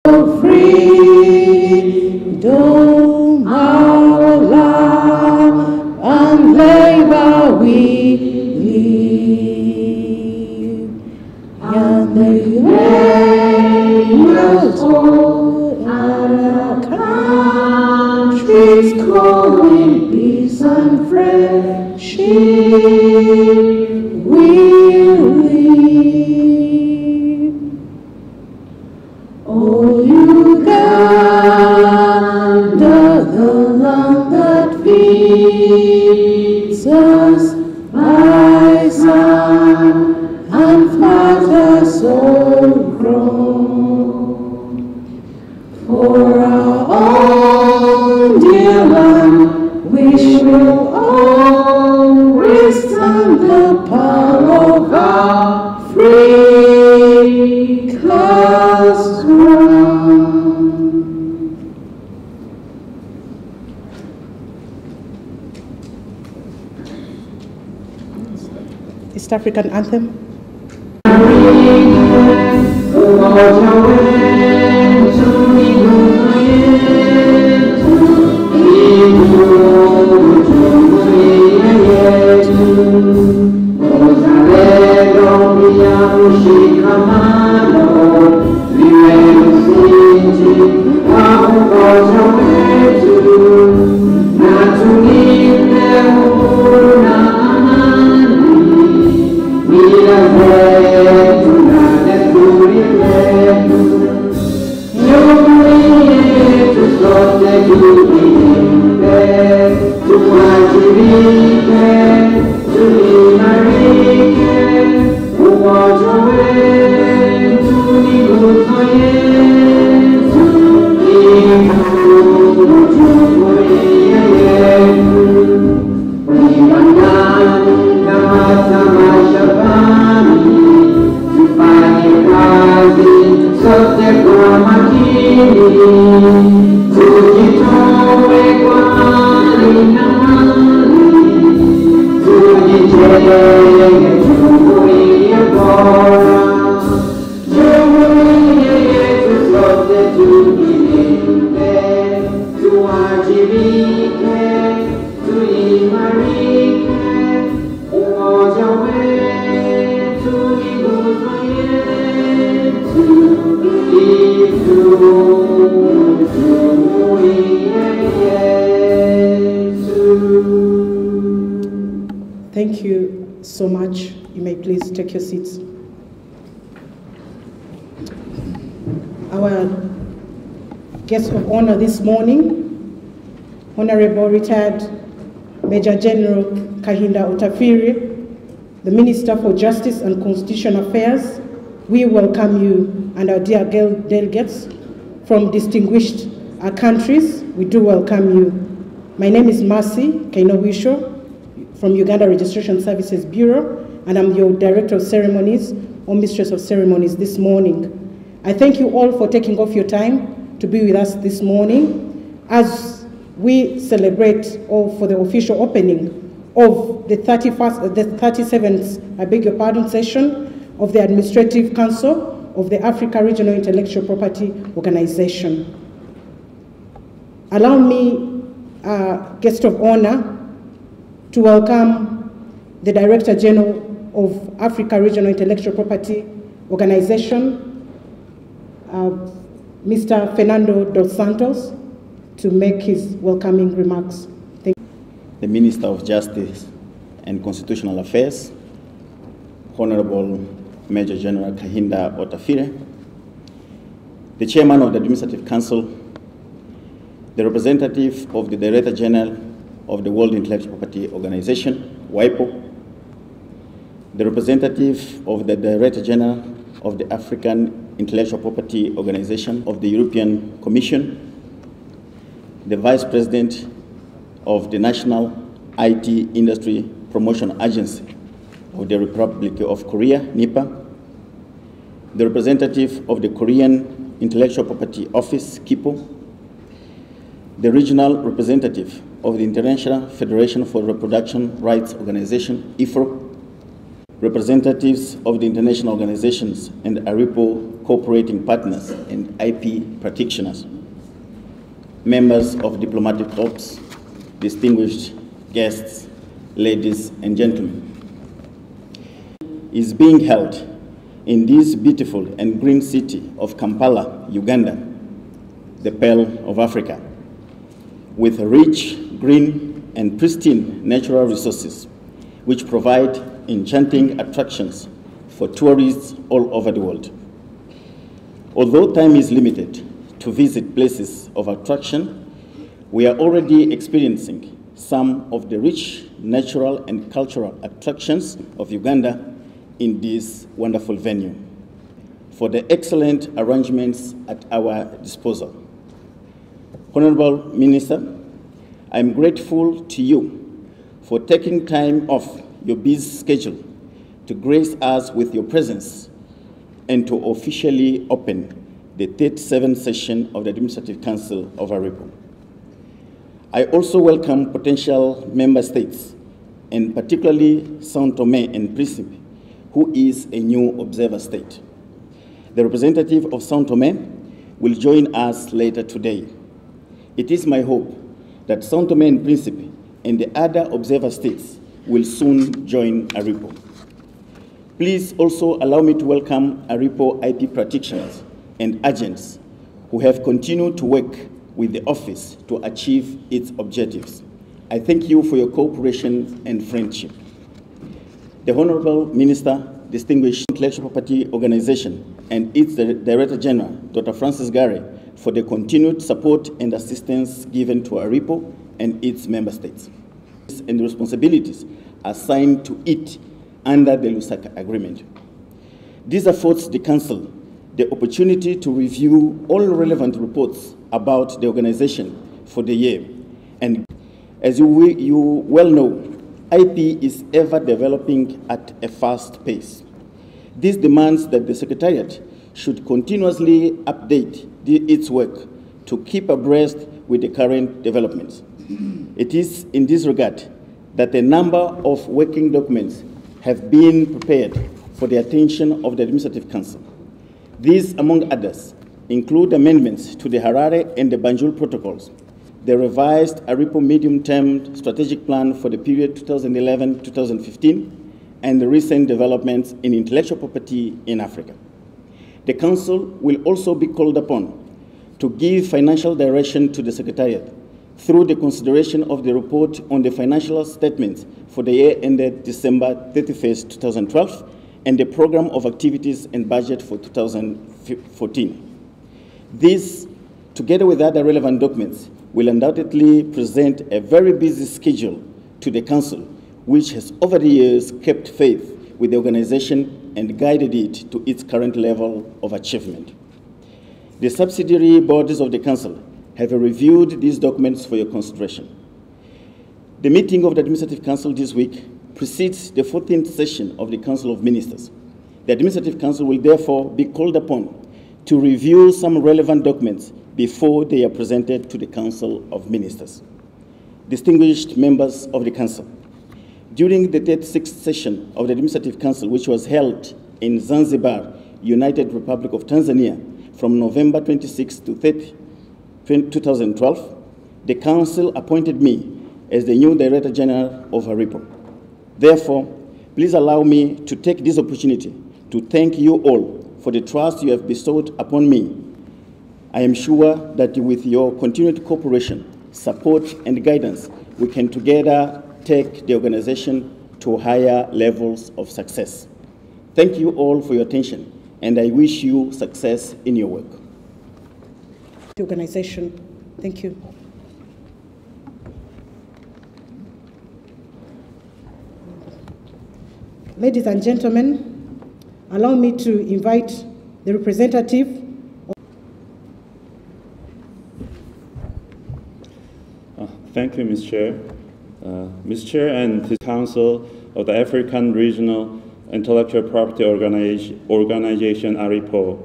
Freedom, our love, and labor we live. And the angels hold our country's calling, peace and friendship will live. Oh, Uganda, the land that feeds us by son and fathers all grown. For our own dear land, we shall always stand the power of Africa's throne. East African anthem. Thank you so much. You may please take your seats. Our guest of honor this morning, Honorable Retired Major General Kahinda Otafiire, the Minister for Justice and Constitutional Affairs. We welcome you and our dear delegates from distinguished countries. We do welcome you. My name is Mercy Kainowisho from Uganda Registration Services Bureau, and I'm your Director of Ceremonies or Mistress of Ceremonies this morning. I thank you all for taking off your time to be with us this morning as we celebrate for the official opening of the 37th, I beg your pardon, session of the Administrative Council of the Africa Regional Intellectual Property Organization. Allow me, guest of honor, to welcome the Director General of Africa Regional Intellectual Property Organization, Mr. Fernando dos Santos, to make his welcoming remarks. Thank you. The Minister of Justice and Constitutional Affairs, Honorable Major General Kahinda Otafiire, the Chairman of the Administrative Council, the representative of the Director General of the World Intellectual Property Organization, WIPO, the representative of the Director General of the African Intellectual Property Organization of the European Commission, the Vice President of the National IT Industry Promotion Agency of the Republic of Korea, NIPA, the representative of the Korean Intellectual Property Office, KIPO, the regional representative of the International Federation for Reproduction Rights Organization, IFRO, representatives of the international organizations and Aripo cooperating partners and IP practitioners, members of diplomatic corps, distinguished guests, ladies and gentlemen, is being held in this beautiful and green city of Kampala, Uganda, the Pearl of Africa, with rich, green and pristine natural resources which provide enchanting attractions for tourists all over the world. Although time is limited to visit places of attraction, we are already experiencing some of the rich natural and cultural attractions of Uganda in this wonderful venue for the excellent arrangements at our disposal. Honorable Minister, I am grateful to you for taking time off your busy schedule to grace us with your presence and to officially open the 37th session of the Administrative Council of Aripo. I also welcome potential member states, and particularly São Tomé and Príncipe, who is a new observer state. The representative of São Tomé will join us later today. It is my hope that São Tomé and Príncipe and the other observer states will soon join Aripo. Please also allow me to welcome Aripo IP practitioners and agents who have continued to work with the office to achieve its objectives. I thank you for your cooperation and friendship. The Honorable Minister, Distinguished Intellectual Property Organization and its Director General, Dr. Francis Gare, for the continued support and assistance given to Aripo and its member states, and the responsibilities assigned to it under the Lusaka Agreement. This affords the Council the opportunity to review all relevant reports about the organization for the year. And as you well know, IP is ever developing at a fast pace. This demands that the Secretariat should continuously update its work to keep abreast with the current developments. It is in this regard that a number of working documents have been prepared for the attention of the Administrative Council. These, among others, include amendments to the Harare and the Banjul protocols, the revised Aripo medium-term strategic plan for the period 2011-2015, and the recent developments in intellectual property in Africa. The Council will also be called upon to give financial direction to the Secretariat through the consideration of the report on the financial statements for the year ended December 31st, 2012, and the program of activities and budget for 2014. This, together with other relevant documents, will undoubtedly present a very busy schedule to the Council, which has over the years kept faith with the organization and guided it to its current level of achievement. The subsidiary bodies of the Council have reviewed these documents for your consideration. The meeting of the Administrative Council this week precedes the 14th session of the Council of Ministers. The Administrative Council will therefore be called upon to review some relevant documents before they are presented to the Council of Ministers. Distinguished members of the Council, during the 36th session of the Administrative Council, which was held in Zanzibar, United Republic of Tanzania, from November 26 to 30, 2012, the Council appointed me as the new Director General of Aripo. Therefore, please allow me to take this opportunity to thank you all for the trust you have bestowed upon me. I am sure that with your continued cooperation, support, and guidance, we can together take the organization to higher levels of success. Thank you all for your attention, and I wish you success in your work. The organization. Thank you. Ladies and gentlemen, allow me to invite the representative. Thank you, Ms. Chair. Ms. Chair and the Council of the African Regional Intellectual Property Organization, Aripo.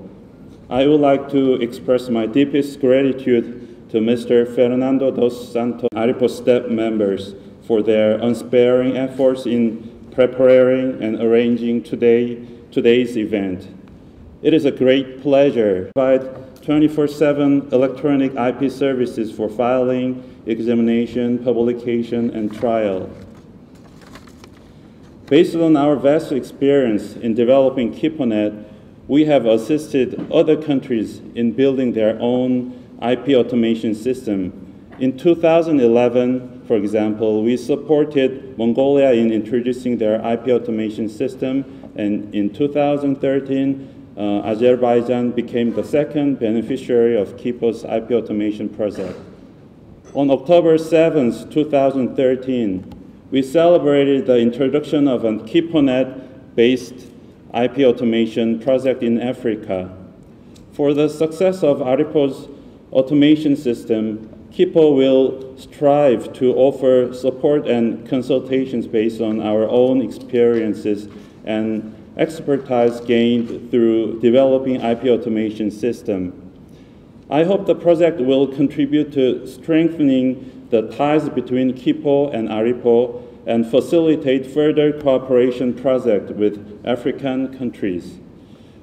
I would like to express my deepest gratitude to Mr. Fernando dos Santos, Aripo staff members, for their unsparing efforts in preparing and arranging today's event. It is a great pleasure to provide 24/7 electronic IP services for filing, examination, publication, and trial. Based on our vast experience in developing KIPONet, we have assisted other countries in building their own IP automation system. In 2011, for example, we supported Mongolia in introducing their IP automation system, and in 2013, Azerbaijan became the second beneficiary of KIPO's IP automation project. On October 7, 2013, we celebrated the introduction of a KIPONet-based IP automation project in Africa. For the success of Aripo's automation system, KIPO will strive to offer support and consultations based on our own experiences and expertise gained through developing IP automation system. I hope the project will contribute to strengthening the ties between KIPO and Aripo and facilitate further cooperation projects with African countries.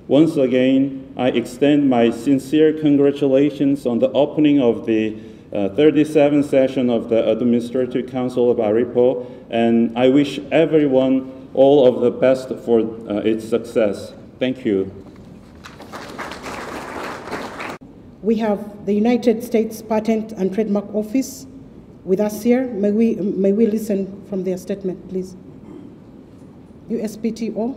Once again, I extend my sincere congratulations on the opening of the 37th session of the Administrative Council of Aripo, and I wish everyone all of the best for its success. Thank you. We have the United States Patent and Trademark Office with us here. May we listen from their statement, please? USPTO.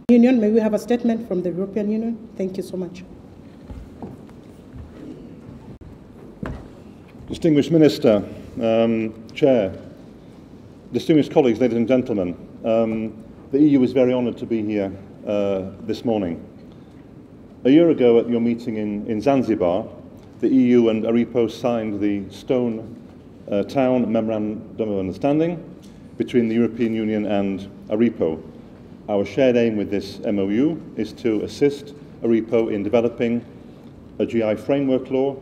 Union, may we have a statement from the European Union? Thank you so much. Distinguished Minister, Chair, distinguished colleagues, ladies and gentlemen, the EU is very honoured to be here this morning. A year ago at your meeting in Zanzibar, the EU and Aripo signed the Stone Town Memorandum of Understanding between the European Union and Aripo. Our shared aim with this MOU is to assist Aripo in developing a GI framework law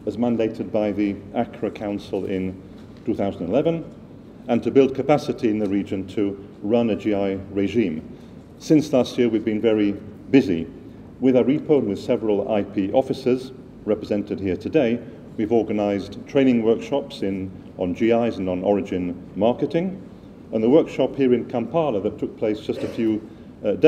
as mandated by the Accra Council in 2011, and to build capacity in the region to run a GI regime. Since last year, we've been very busy. With Aripo and with several IP officers represented here today, we've organized training workshops on GIs and on origin marketing. And the workshop here in Kampala that took place just a few days